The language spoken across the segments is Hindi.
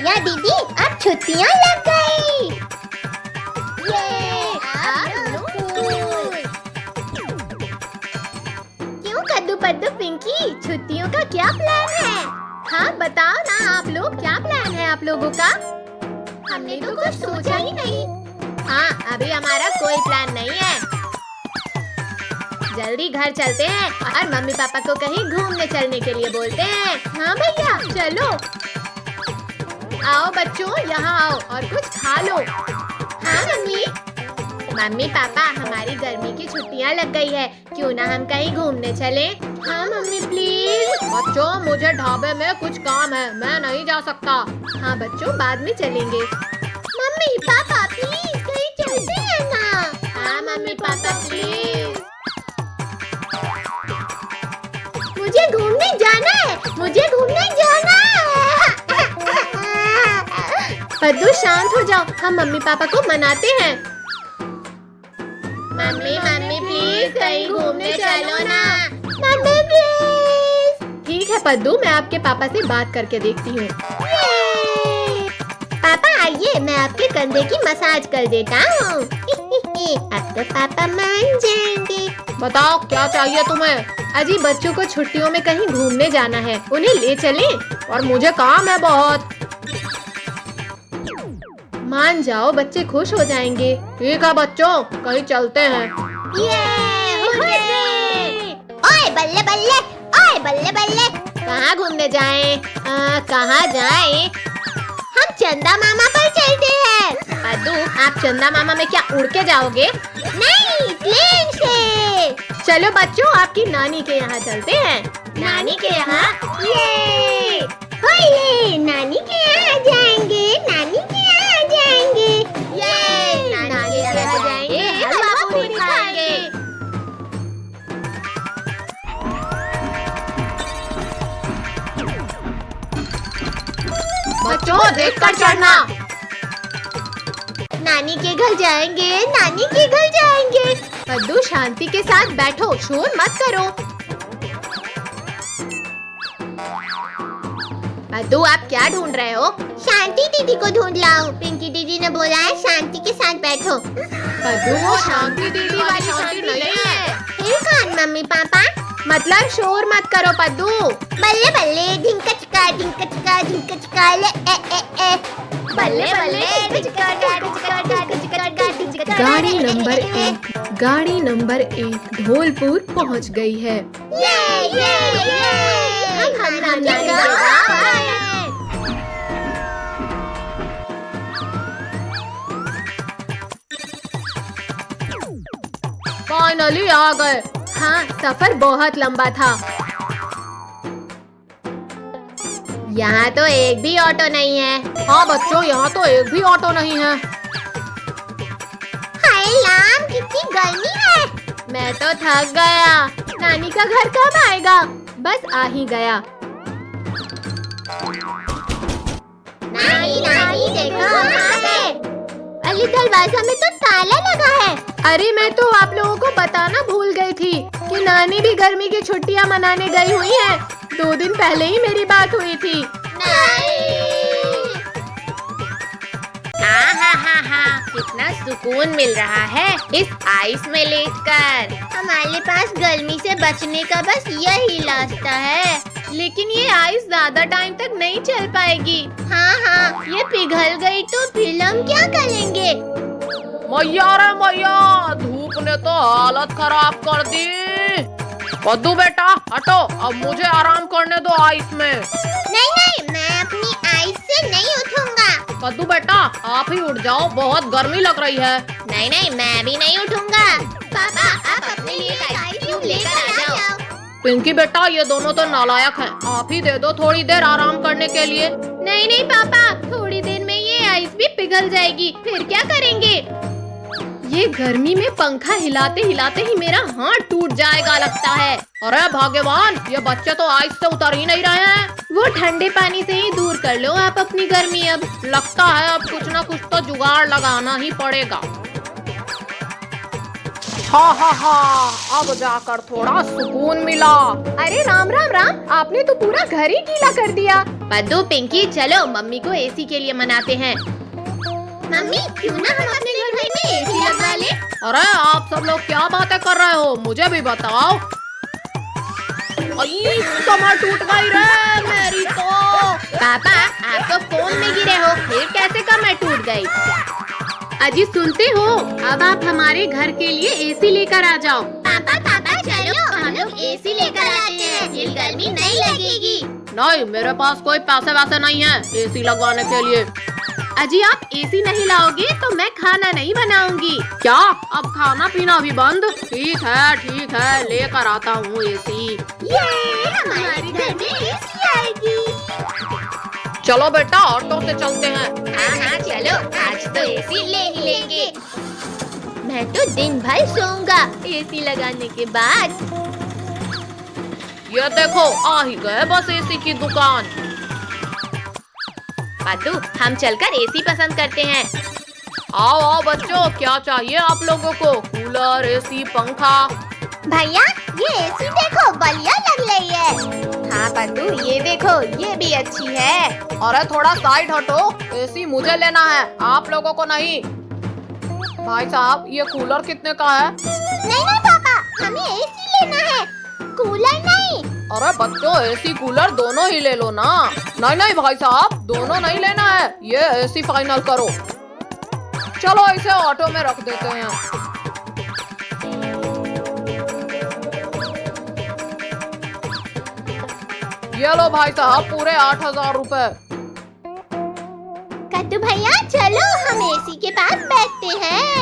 भैया दीदी अब छुट्टियाँ लग गई। क्यों कद्दू पद्दू पिंकी, छुट्टियों का क्या प्लान है? हाँ बताओ ना आप लोग, क्या प्लान है आप लोगों का? हमने तो कुछ सोचा ही नहीं। हाँ अभी हमारा कोई प्लान नहीं है। जल्दी घर चलते हैं और मम्मी पापा को कहीं घूमने चलने के लिए बोलते हैं। हाँ भैया चलो। आओ बच्चों यहाँ आओ और कुछ खा लो। हाँ मम्मी। मम्मी पापा हमारी गर्मी की छुट्टियाँ लग गई है, क्यों ना हम कहीं घूमने चलें? हाँ मम्मी प्लीज। बच्चों मुझे ढाबे में कुछ काम है, मैं नहीं जा सकता। हाँ बच्चों बाद में चलेंगे। मम्मी पापा प्लीज कहीं चलते हैं ना। हाँ मम्मी पापा प्लीज। मुझे घूमने जाना है, मुझे घूमने जाना है। पद्दू शांत हो जाओ, हम मम्मी पापा को मनाते हैं। मम्मी मम्मी प्लीज कहीं घूमने चलो ना। Mummy please. ठीक है पद्दू, मैं आपके पापा से बात करके देखती हूँ। पापा आइए, मैं आपके कंधे की मसाज कर देता हूँ। अब तो पापा मान जाएंगे। बताओ क्या चाहिए तुम्हें? अजी बच्चों को छुट्टियों में कहीं घूमने जाना है, उन्हें ले चलें? और मुझे काम है बहुत। मान जाओ, बच्चे खुश हो जाएंगे। ठीक है बच्चों, कहीं चलते हैं। ओए बल्ले बल्ले, ओए बल्ले बल्ले। कहाँ घूमने जाएं? कहाँ जाएं? हम चंदा मामा पर चलते हैं। पद्दू आप चंदा मामा में क्या उड़ के जाओगे? नहीं, प्लेन से। चलो बच्चों आपकी नानी के यहाँ चलते हैं। नानी के यहाँ? ये नानी के यहाँ जाएंगे, नानी के यहाँ जाएंगे। ये नानी के यहाँ जाएंगे, हलवा पूरी खाएंगे। बच्चों देखकर चढ़ना। नानी के घर जाएंगे, नानी के घर जाएंगे। पद्दू शांति के साथ बैठो, शोर मत करो। पद्दू आप क्या ढूंढ रहे हो? शांति दीदी को ढूंढ लाऊं। पिंकी दीदी ने बोला है शांति के साथ बैठो। पद्दू वो शांति दीदी वाली शांति नहीं है। फिर कौन मम्मी पापा? मतलब शोर मत करो पद्दू। बल्ले बल्ले ढिंका चिका ढिंका चिका ढिंका चिका ले ए ए ए। बल्ले बल्ले ढिंका ढिंका। गाड़ी नंबर 1 धौलपुर पहुंच गई है। फाइनली आ गए। हाँ सफर बहुत लंबा था। यहाँ तो एक भी ऑटो नहीं है। हाँ बच्चों यहाँ तो एक भी ऑटो नहीं है। हाय लाम कितनी गर्मी है। मैं तो थक गया। नानी का घर कब आएगा? बस आ ही गया। नानी नानी देखो हम आ गए। अली दरवाजा में तो ताला लगा है। अरे मैं तो आप लोगों को बताना भूल गई थी कि नानी भी गर्मी की छुट्टियां मनाने गई हुई है। 2 दिन पहले ही मेरी बात हुई थी। कितना सुकून मिल रहा है इस आइस में लेटकर। हमारे पास गर्मी से बचने का बस यही रास्ता है। लेकिन ये आइस ज्यादा टाइम तक नहीं चल पाएगी। हाँ ये पिघल गई तो फिर हम क्या करेंगे? मैया रे मैया, धूप ने तो हालत खराब कर दी। पद्दू बेटा हटो, अब मुझे आराम करने दो आइस में। नहीं मैं अपनी आइस से नहीं उठूंगा। पद्दू बेटा आप ही उठ जाओ, बहुत गर्मी लग रही है। नहीं मैं भी नहीं उठूंगा। पापा आप अपने लिए आइस क्यूब लेकर आ जाओ। पिंकी बेटा ये दोनों तो नालायक हैं, आप ही दे दो थोड़ी देर आराम करने के लिए। नहीं पापा, थोड़ी देर में ये आइस भी पिघल जाएगी, फिर क्या करेंगे? ये गर्मी में पंखा हिलाते हिलाते ही मेरा हाथ टूट जाएगा लगता है। अरे भगवान, ये बच्चे तो आइस से उतर ही नहीं रहे हैं। वो ठंडे पानी से ही दूर कर लो आप अपनी गर्मी। अब लगता है अब कुछ ना कुछ तो जुगाड़ लगाना ही पड़ेगा। हा हा हा, अब जाकर थोड़ा सुकून मिला। अरे राम राम राम, आपने तो पूरा घर ही गीला कर दिया। पद्दू पिंकी चलो मम्मी को एसी के लिए मनाते हैं। मम्मी क्यों ना हम अपने घर में एसी लगा ले। अरे आप सब लोग क्या बातें कर रहे हो, मुझे भी बताओ। अई, कमर टूट गई रे मेरी तो। पापा आप तो फोन में गिरे हो, फिर कैसे कमर टूट गई। अजी सुनते हो, अब आप हमारे घर के लिए एसी लेकर आ जाओ। पापा पापा चलो हम लोग एसी लेकर आते हैं, फिर गर्मी नहीं लगेगी। नहीं, मेरे पास कोई पैसे वैसे नहीं है एसी लगवाने के लिए। अजी आप एसी नहीं लाओगे तो मैं खाना नहीं बनाऊंगी। क्या अब खाना पीना भी बंद? ठीक है लेकर आता हूँ एसी। ये हमारे घर में एसी आएगी। चलो बेटा ऑटो से चलते हैं। हाँ चलो आज तो एसी ले ही लेंगे। मैं तो दिन भर सोऊंगा एसी लगाने के बाद। ये देखो आ ही गए बस एसी की दुकान। पद्दू हम चलकर एसी पसंद करते हैं। आओ आओ बच्चों, क्या चाहिए आप लोगों को? कूलर, एसी, पंखा। भैया ये एसी देखो बढ़िया लग रही है। हाँ पद्दू ये देखो ये भी अच्छी है। अरे थोड़ा साइड हटो, एसी मुझे लेना है आप लोगों को नहीं। भाई साहब ये कूलर कितने का है? नहीं पापा हमें एसी लेना है, कूलर नहीं। अरे बच्चों एसी कूलर दोनों ही ले लो ना। नहीं भाई साहब दोनों नहीं लेना है, ये एसी फाइनल करो। चलो इसे ऑटो में रख देते हैं। ये लो भाई साहब पूरे 8,000 रुपए। कद्दू भैया चलो हम एसी के पास बैठते हैं।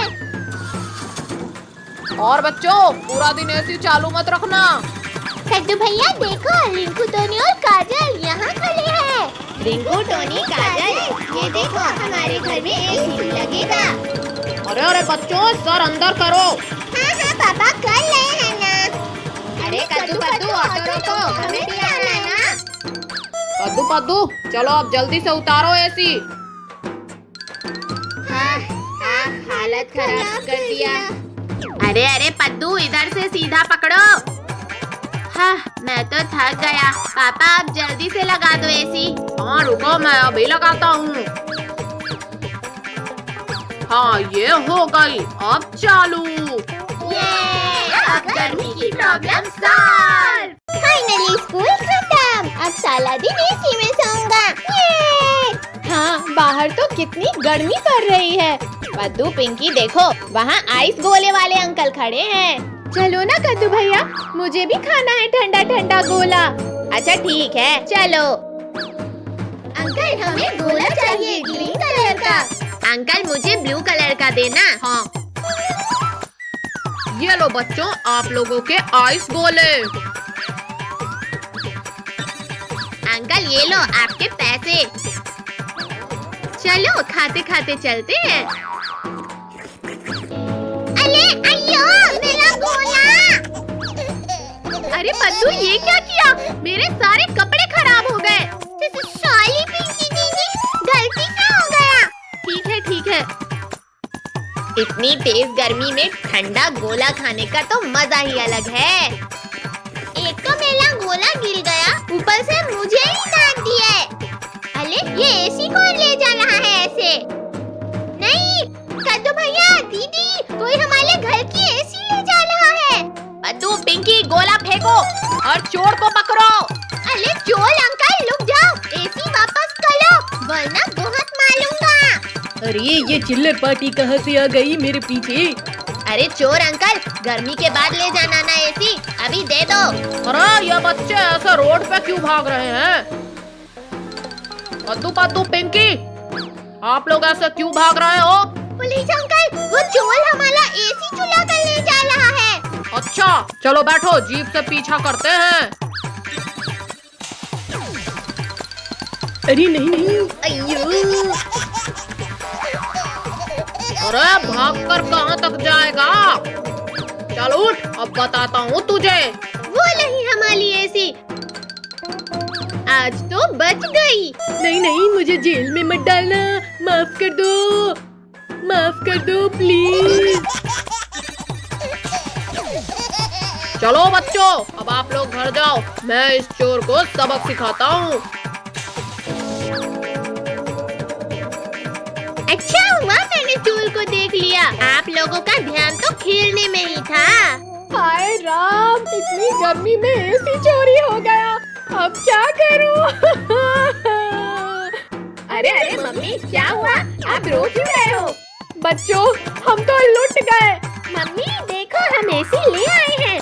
और बच्चों पूरा दिन एसी चालू मत रखना। कद्दू भैया देखो रिंकू टोनी और काजल यहाँ खड़े हैं। रिंकू टोनी काजल ये देखो हमारे घर में एसी लगेगा। अरे बच्चों सर अंदर करो। हाँ पापा कर रहे हैं ना। अरे कद्दू ऑटो रोको हमें भी आना है ना। कद्दू चलो अब जल्दी से उतारो एसी। हाँ हालत खराब कर दिया। अरे पद्दू इधर से सीधा पकड़ो। हाँ मैं तो थक गया। पापा आप जल्दी से लगा दो एसी। हाँ रुको मैं अभी लगाता हूँ। हाँ ये हो गई, अब चालू। ये अब गर्मी की प्रॉब्लम सॉल्व। फाइनली स्कूल खत्म, अब सारा दिन एसी में सोऊंगा। हाँ बाहर तो कितनी गर्मी पड़ रही है। पद्दू पिंकी देखो वहाँ आइस गोले वाले अंकल खड़े हैं। चलो ना कद्दू भैया, मुझे भी खाना है ठंडा ठंडा गोला। अच्छा ठीक है चलो। अंकल हमें गोला चाहिए ग्रीन कलर का। अंकल मुझे ब्लू कलर का देना। हाँ ये लो बच्चों आप लोगों के आइस गोले। अंकल ये लो आपके पैसे। चलो खाते खाते चलते हैं। अरे अयो मेरा गोला। अरे पद्दू ये क्या किया, मेरे सारे कपड़े खराब हो गए। सॉरी पिंकी दीदी गलती से हो गया। ठीक है। इतनी तेज गर्मी में ठंडा गोला खाने का तो मजा ही अलग है। एक तो मेरा गोला गिर गया, ऊपर से मुझे ही डांट दिया है। अरे ये एसी कौन ले जा रहा है ऐसे? नहीं कद्दू भैया दीदी कोई हमारे घर की एसी ले जा रहा है। पद्दू पिंकी गोला फेंको और चोर को पकड़ो। अरे चोर अंकल रुक जाओ, एसी वापस करो वरना बहुत मारूंगा। अरे ये चिल्लर पार्टी कहाँ से आ गई मेरे पीछे। अरे चोर अंकल गर्मी के बाद ले जाना ना एसी, अभी दे दो। अरे ये बच्चे ऐसे रोड पे क्यों भाग रहे हैं? कद्दू पिंकी आप लोग ऐसे क्यों भाग रहे हो? पुलिस अंकल वो चोर हमारा एसी चुरा कर ले जा रहा है। अच्छा चलो बैठो जीप से पीछा करते हैं। अरे नहीं। अयो अरे भागकर कहाँ तक जाएगा? चल उठ अब बताता हूँ तुझे। वो नहीं हमारी एसी, आज तो बच गई। नहीं मुझे जेल में मत डालना, माफ कर दो प्लीज। चलो बच्चों, अब आप लोग घर जाओ, मैं इस चोर को सबक सिखाता हूँ। अच्छा हुआ मैंने चोर को देख लिया। आप लोगों का ध्यान तो खेलने में ही था। हाय राम, इतनी गर्मी में एसी चोरी हो गया, अब क्या करूं? अरे अरे मम्मी, क्या हुआ? आप रो क्यों रहे हो? बच्चों, हम तो लुट गए। मम्मी देखो, हम एसी ले आए हैं।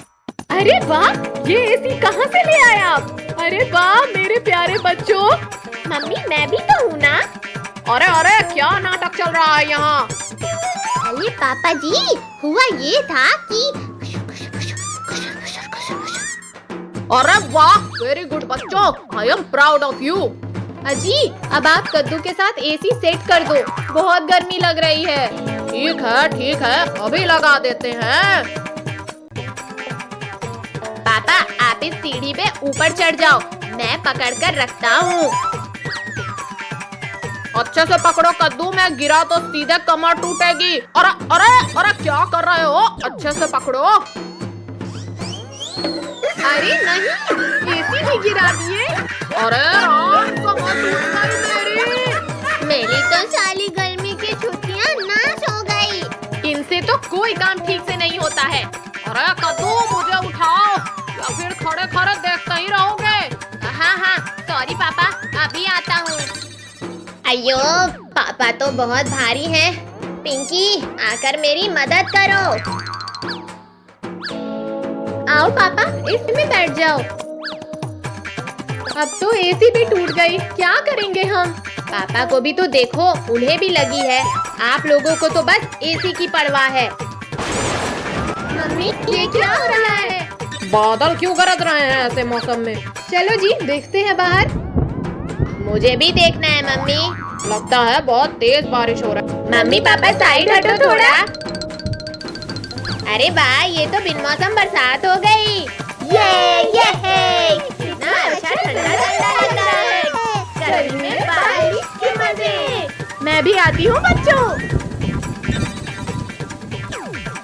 अरे वाह, ये एसी कहाँ से ले आए आप? अरे वाह मेरे प्यारे बच्चों। मम्मी मैं भी तो हूँ ना। अरे अरे, क्या नाटक चल रहा है यहाँ? अरे पापा जी, हुआ ये था कि अरे वाह, वेरी गुड बच्चों, I am proud of you. अजी, अब आप कद्दू के साथ एसी सेट कर दो, बहुत गर्मी लग रही है। ठीक है, अभी लगा देते हैं। पापा आप इस सीढ़ी पे ऊपर चढ़ जाओ, मैं पकड़ कर रखता हूँ। अच्छे से पकड़ो कद्दू, मैं गिरा तो सीधे कमर टूटेगी। अरे अरे अरे, क्या कर रहे हो? अच्छे से पकड़ो। अरे नहीं, एसी भी गिरा दिए। अरे राम, कमर टूट गई मेरी। मेरी तो साली गर्मी की छुट्टियाँ नाश हो गई। इनसे तो कोई काम ठीक से नहीं होता है। अरे कद्दू, मुझे उठाओ या फिर खड़े खड़े देखते ही रहोगे? हाँ, सॉरी पापा, अभी आता हूँ। अयो, पापा तो बहुत भारी हैं। पिंकी, आकर मेरी मदद करो। आओ पापा, इसमें बैठ जाओ। अब तो एसी भी टूट गई, क्या करेंगे हम? पापा को भी तो देखो, उन्हें भी लगी है। आप लोगों को तो बस एसी की परवाह है। मम्मी, ये क्या हो रहा है? बादल क्यों गरज रहे हैं ऐसे मौसम में? चलो जी, देखते हैं बाहर। मुझे भी देखना है मम्मी। लगता है बहुत तेज बारिश हो रहा है। मम्मी पापा साइड हटो थोड़ा। अरे वाह, ये तो बिन मौसम बरसात हो गई। ये कितना अच्छा ठंडा लग रहा है। गर्मी में बारिश के मजे। मैं भी आती हूँ बच्चों।